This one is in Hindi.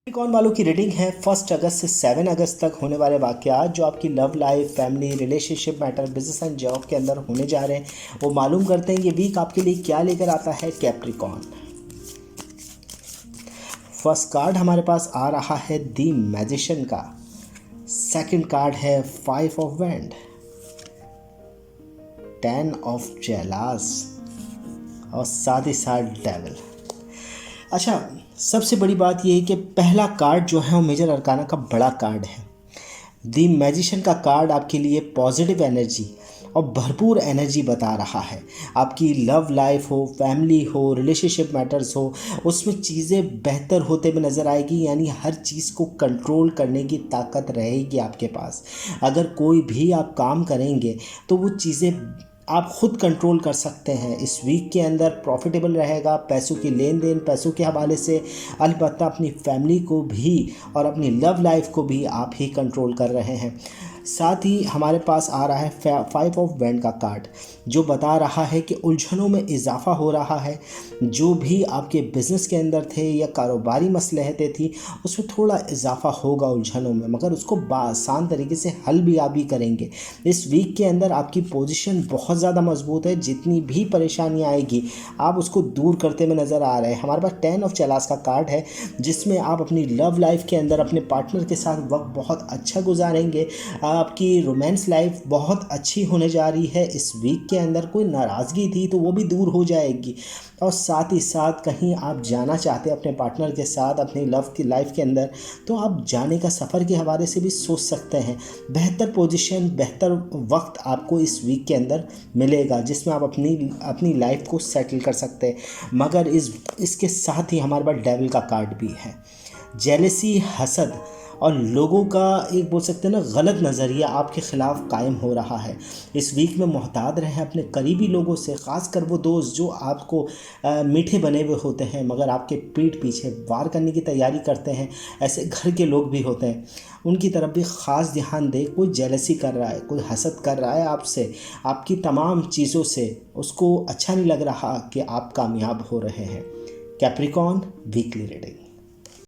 कैप्रिकॉर्न वालों की रीडिंग है 1 अगस्त से 7 अगस्त तक होने वाले वाक़यात जो आपकी love life, family, relationship matter, business and job के अंदर होने जा रहे हैं। वो मालूम करते हैं ये वीक आपके लिए क्या लेकर आता है। कैप्रिकॉर्न, फर्स्ट कार्ड हमारे पास आ रहा है द मैजिशियन का। सेकंड कार्ड है 5 ऑफ वैंड, 10 ऑफ जेलास और साथ ही साथ डेविल। अच्छा, सबसे बड़ी बात यह है कि पहला कार्ड जो है वो मेजर अरकाना का बड़ा कार्ड है। द मैजिशियन का कार्ड आपके लिए पॉजिटिव एनर्जी और भरपूर एनर्जी बता रहा है। आपकी लव लाइफ हो, फैमिली हो, रिलेशनशिप मैटर्स हो, उसमें चीज़ें बेहतर होते हुए नज़र आएगी। यानी हर चीज़ को कंट्रोल करने की ताकत रहेगी आपके पास। अगर कोई भी आप काम करेंगे तो वो चीज़ें आप खुद कंट्रोल कर सकते हैं। इस वीक के अंदर प्रॉफिटेबल रहेगा, पैसों की लेन देन, पैसों के हवाले से। अलबत्ता अपनी फैमिली को भी और अपनी लव लाइफ को भी आप ही कंट्रोल कर रहे हैं। साथ ही हमारे पास आ रहा है 5 ऑफ वैंड का कार्ड जो बता रहा है कि उलझनों में इजाफा हो रहा है। जो भी आपके बिज़नेस के अंदर थे या कारोबारी मसलहतें थी उसमें थोड़ा इजाफा होगा उलझनों में, मगर उसको आसान तरीके से हल भी आप ही करेंगे। इस वीक के अंदर आपकी पोजीशन बहुत ज़्यादा मजबूत है। जितनी भी परेशानी आएगी आप उसको दूर करते हुए नज़र आ रहे हैं। हमारे पास 10 ऑफ जेलास का कार्ड है जिसमें आप अपनी लव लाइफ के अंदर अपने पार्टनर के साथ वक्त बहुत अच्छा गुजारेंगे। आपकी रोमांस लाइफ बहुत अच्छी होने जा रही है। इस वीक के अंदर कोई नाराज़गी थी तो वो भी दूर हो जाएगी। और साथ ही साथ कहीं आप जाना चाहते हैं अपने पार्टनर के साथ अपनी लव की लाइफ के अंदर, तो आप जाने का सफ़र के हवाले से भी सोच सकते हैं। बेहतर पोजीशन, बेहतर वक्त आपको इस वीक के अंदर मिलेगा जिसमें आप अपनी लाइफ को सेटल कर सकते हैं। मगर इसके साथ ही हमारे पास डेविल का कार्ड भी है। जेलसी, हसद और लोगों का एक बोल सकते हैं ना गलत नज़रिया आपके ख़िलाफ़ कायम हो रहा है। इस वीक में मोहतात रहें अपने करीबी लोगों से, ख़ासकर वो दोस्त जो आपको मीठे बने हुए होते हैं मगर आपके पीठ पीछे वार करने की तैयारी करते हैं। ऐसे घर के लोग भी होते हैं, उनकी तरफ भी ख़ास ध्यान दें। कोई जेलसी कर रहा है, कोई हसद कर रहा है आपसे, आपकी तमाम चीज़ों से, उसको अच्छा नहीं लग रहा कि आप कामयाब हो रहे हैं। Capricorn weekly reading.